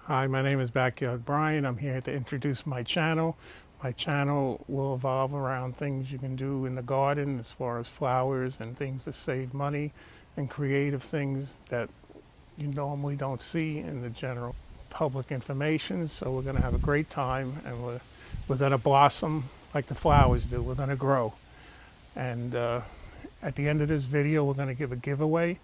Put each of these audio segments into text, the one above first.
Hi, my name is Backyard Brian. I'm here to introduce my channel. My channel will evolve around things you can do in the garden as far as flowers and things to save money and creative things that you normally don't see in the general public information. So we're going to have a great time, and we're going to blossom like the flowers do. We're going to grow. And at the end of this video, we're going to give a giveaway.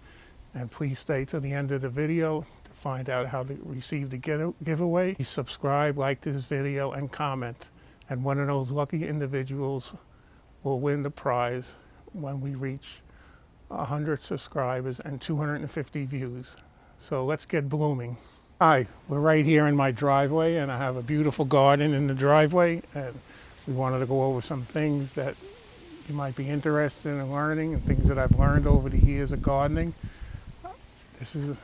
And please stay to the end of the video to find out how to receive the giveaway. Please subscribe, like this video, and comment. And one of those lucky individuals will win the prize when we reach 100 subscribers and 250 views. So let's get blooming. Hi, we're right here in my driveway, and I have a beautiful garden in the driveway, and we wanted to go over some things that you might be interested in learning and things that I've learned over the years of gardening. This is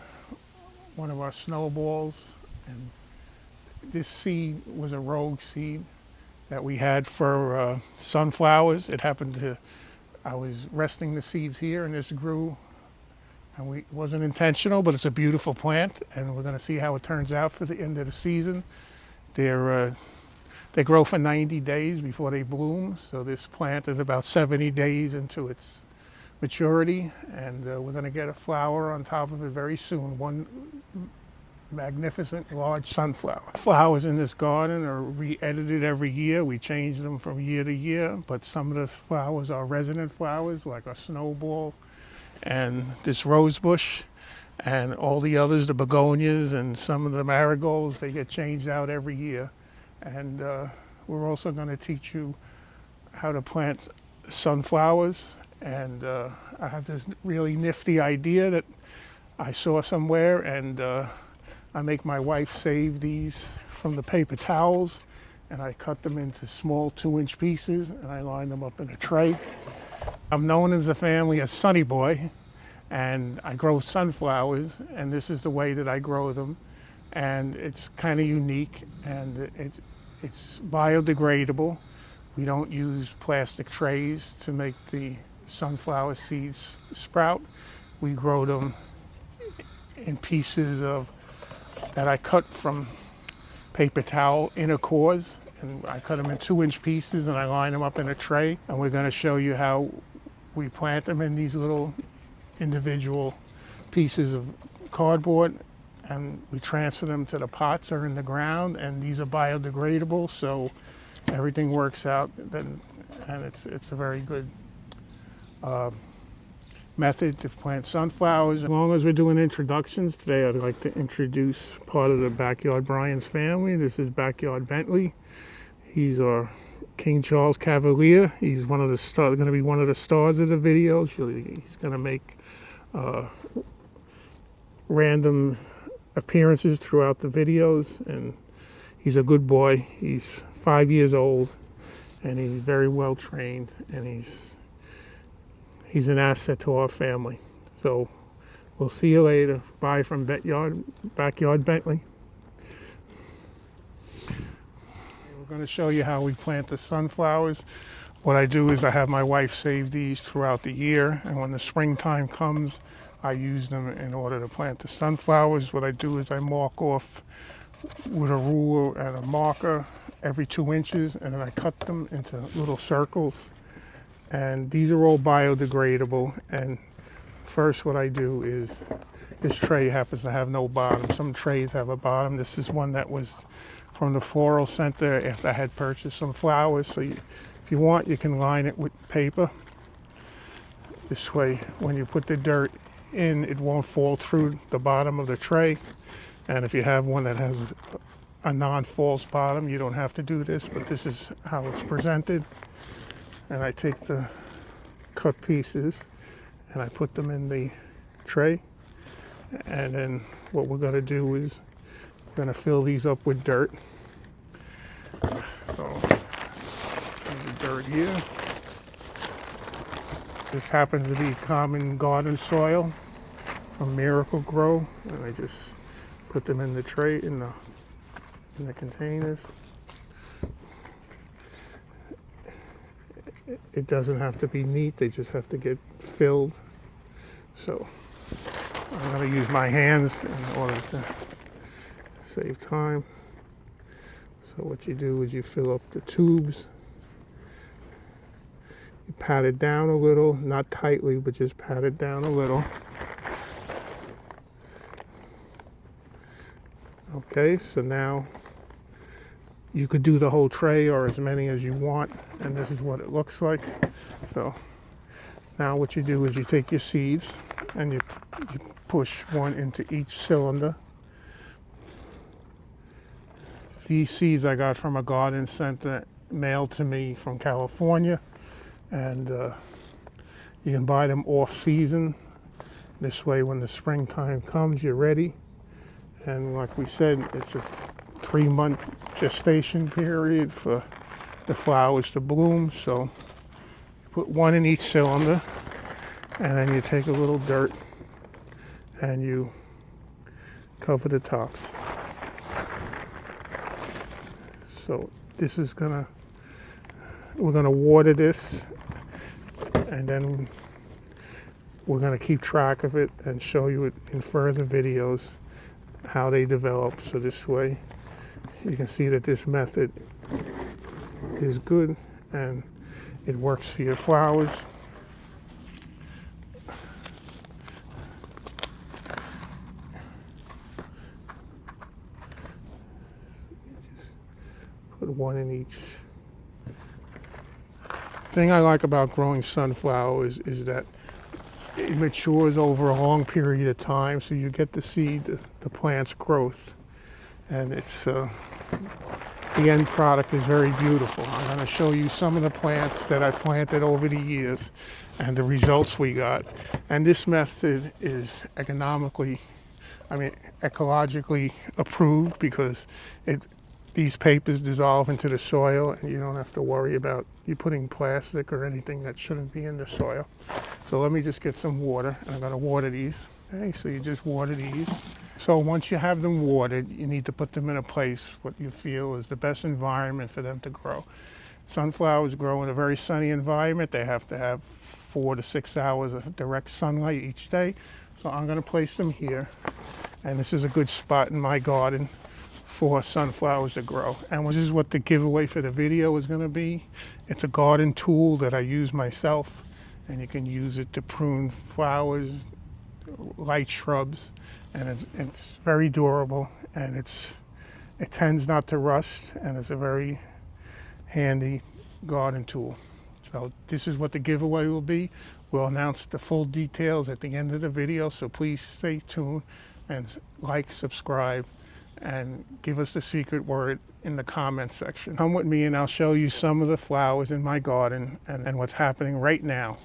one of our snowballs, and this seed was a rogue seed that we had for sunflowers. I was resting the seeds here, and this grew, and it wasn't intentional, but it's a beautiful plant, and we're going to see how it turns out for the end of the season. They grow for 90 days before they bloom, so this plant is about 70 days into its maturity, and we're going to get a flower on top of it very soon. One magnificent large sunflower. Flowers in this garden are re-edited every year. We change them from year to year, but some of the flowers are resident flowers, like a snowball and this rose bush, and all the others, the begonias and some of the marigolds, they get changed out every year. And we're also going to teach you how to plant sunflowers. And I have this really nifty idea that I saw somewhere, and I make my wife save these from the paper towels, and I cut them into small 2-inch pieces, and I line them up in a tray. I'm known as the family as Sunny Boy, and I grow sunflowers, and this is the way that I grow them. And it's kind of unique, and it's biodegradable. We don't use plastic trays to make the sunflower seeds sprout. We grow them in pieces that I cut from paper towel inner cores, and I cut them in 2-inch pieces, and I line them up in a tray. And we're going to show you how we plant them in these little individual pieces of cardboard, and we transfer them to the pots that are in the ground, and these are biodegradable, so everything works out. And it's a very good method to plant sunflowers. As long as we're doing introductions, today I'd like to introduce part of the Backyard Brian's family. This is Backyard Bentley. He's our King Charles Cavalier. He's going to be one of the stars of the videos. He's going to make random appearances throughout the videos, and he's a good boy. He's 5 years old, and he's very well trained, and he's an asset to our family. So we'll see you later. Bye from Backyard Bentley. We're going to show you how we plant the sunflowers. What I do is I have my wife save these throughout the year, and when the springtime comes, I use them in order to plant the sunflowers. What I do is I mark off with a ruler and a marker every 2 inches, and then I cut them into little circles. And these are all biodegradable. And first what I do is, this tray happens to have no bottom. Some trays have a bottom. This is one that was from the floral center after I had purchased some flowers. So if you want, you can line it with paper. This way, when you put the dirt in, it won't fall through the bottom of the tray. And if you have one that has a non-false bottom, you don't have to do this, but this is how it's presented. And I take the cut pieces and I put them in the tray. And then what we're going to do is we're going to fill these up with dirt. So the dirt here. This happens to be common garden soil from Miracle-Gro, and I just put them in the tray, in the containers. It doesn't have to be neat, they just have to get filled. So I'm going to use my hands in order to save time. So what you do is you fill up the tubes. You pat it down a little, not tightly, but just pat it down a little. Okay, so now you could do the whole tray or as many as you want, and this is what it looks like. So now what you do is you take your seeds and you push one into each cylinder. These seeds I got from a garden center mailed to me from California, and you can buy them off season. This way when the springtime comes, you're ready. And like we said, it's a 3-month gestation period for the flowers to bloom. So you put one in each cylinder, and then you take a little dirt and you cover the tops. So this is we're gonna water this, and then we're gonna keep track of it and show you it in further videos how they develop. So this way you can see that this method is good and it works for your flowers. Put one in each. The thing I like about growing sunflowers is that it matures over a long period of time, so you get to see the plant's growth, and it's the end product is very beautiful. I'm going to show you some of the plants that I planted over the years and the results we got. And this method is ecologically approved, because these papers dissolve into the soil, and you don't have to worry about you putting plastic or anything that shouldn't be in the soil. So let me just get some water, and I'm going to water these. Okay, so you just water these. So once you have them watered, you need to put them in a place what you feel is the best environment for them to grow. Sunflowers grow in a very sunny environment. They have to have 4 to 6 hours of direct sunlight each day. So I'm going to place them here, and this is a good spot in my garden for sunflowers to grow. And this is what the giveaway for the video is going to be. It's a garden tool that I use myself, and you can use it to prune flowers, light shrubs, and it's very durable, and it tends not to rust, and it's a very handy garden tool. So this is what the giveaway will be. We'll announce the full details at the end of the video, so please stay tuned and like, subscribe, and give us the secret word in the comment section. Come with me and I'll show you some of the flowers in my garden and what's happening right now.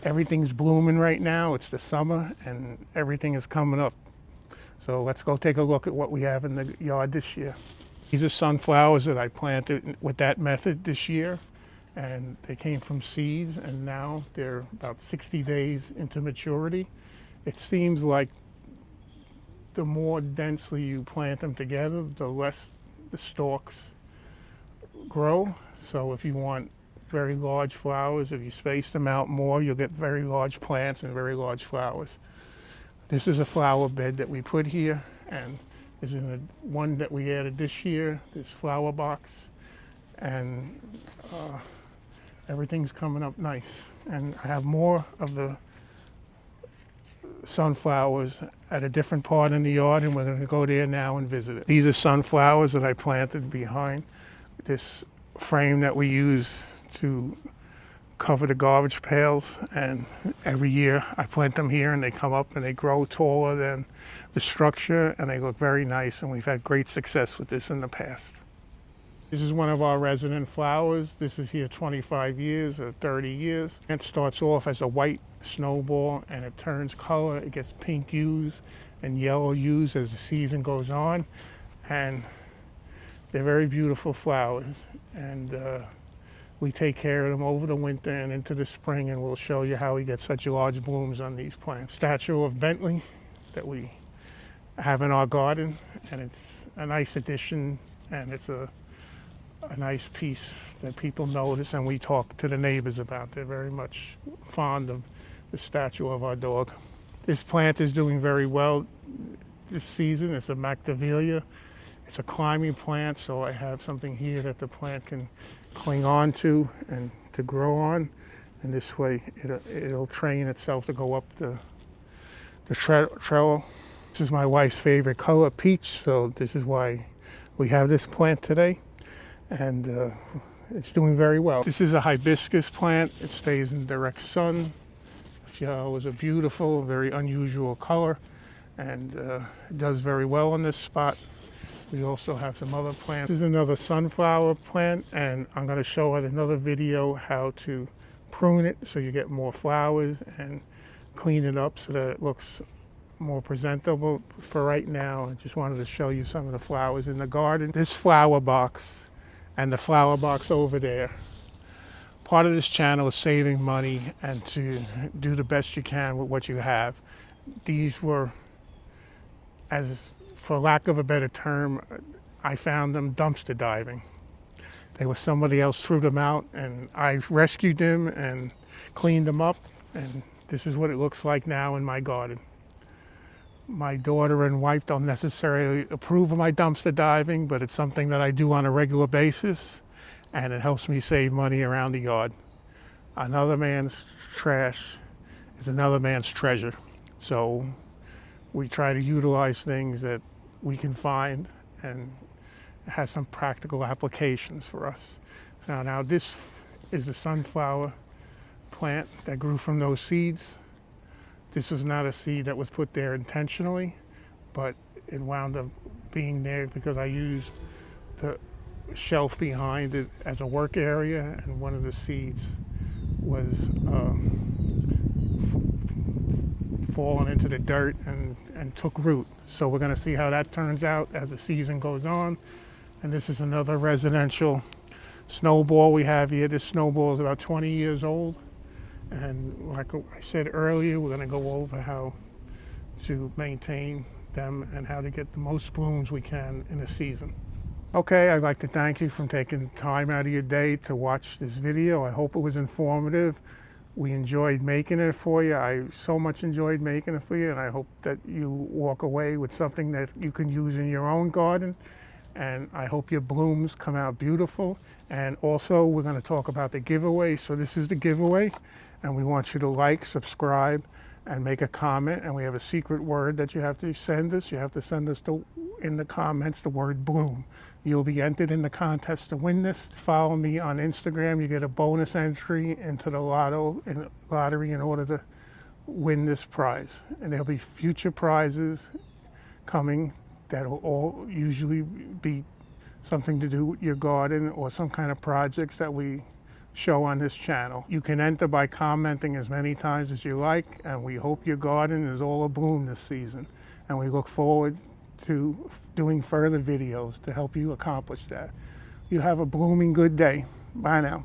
Everything's blooming right now. It's the summer and everything is coming up. So let's go take a look at what we have in the yard this year. These are sunflowers that I planted with that method this year, and they came from seeds, and now they're about 60 days into maturity. It seems like the more densely you plant them together, the less the stalks grow. So if you want very large flowers, if you space them out more, you'll get very large plants and very large flowers. This is a flower bed that we put here, and this is one that we added this year, this flower box, and everything's coming up nice. And I have more of the sunflowers at a different part in the yard, and we're going to go there now and visit it. These are sunflowers that I planted behind this frame that we use to cover the garbage pails, and every year I plant them here and they come up and they grow taller than the structure, and they look very nice, and we've had great success with this in the past. This is one of our resident flowers. This is here 25 years or 30 years. It starts off as a white snowball, and it turns color. It gets pink hues and yellow hues as the season goes on, and they're very beautiful flowers. And we take care of them over the winter and into the spring, and we'll show you how we get such large blooms on these plants. Statue of Bentley that we have in our garden, and it's a nice addition, and it's a nice piece that people notice and we talk to the neighbors about. They're very much fond of the statue of our dog. This plant is doing very well. this season. It's a Mactavilia. It's a climbing plant, so I have something here that the plant can cling on to and to grow on. And this way it'll train itself to go up the trello. This is my wife's favorite color, peach, so this is why we have this plant today. And it's doing very well. This is a hibiscus plant. It stays in direct sun. The flowers are beautiful, very unusual color, and it does very well on this spot. We also have some other plants. This is another sunflower plant, and I'm going to show in another video how to prune it so you get more flowers and clean it up so that it looks more presentable. For right now, I just wanted to show you some of the flowers in the garden. This flower box and the flower box over there. Part of this channel is saving money and to do the best you can with what you have. These were, as for lack of a better term, I found them dumpster diving. They were somebody else threw them out, and I rescued them and cleaned them up, and this is what it looks like now in my garden. My daughter and wife don't necessarily approve of my dumpster diving, but it's something that I do on a regular basis, and it helps me save money around the yard. Another man's trash is another man's treasure. So we try to utilize things that we can find, and it has some practical applications for us. So now this is the sunflower plant that grew from those seeds. This is not a seed that was put there intentionally, but it wound up being there because I used the shelf behind it as a work area, and one of the seeds was fallen into the dirt and took root. So we're going to see how that turns out as the season goes on. And this is another residential snowball we have here. This snowball is about 20 years old. And like I said earlier, we're going to go over how to maintain them and how to get the most blooms we can in a season. Okay, I'd like to thank you for taking time out of your day to watch this video. I hope it was informative. We enjoyed making it for you. I so much enjoyed making it for you, and I hope that you walk away with something that you can use in your own garden. And I hope your blooms come out beautiful. And also, we're going to talk about the giveaway. So this is the giveaway, and we want you to like, subscribe, and make a comment. And we have a secret word that you have to send us. You have to send us in the comments the word bloom. You'll be entered in the contest to win this. Follow me on Instagram. You get a bonus entry into the lottery in order to win this prize. And there'll be future prizes coming that will all usually be something to do with your garden or some kind of projects that we show on this channel. You can enter by commenting as many times as you like, and we hope your garden is all abloom this season. And we look forward to doing further videos to help you accomplish that. You have a blooming good day. Bye now.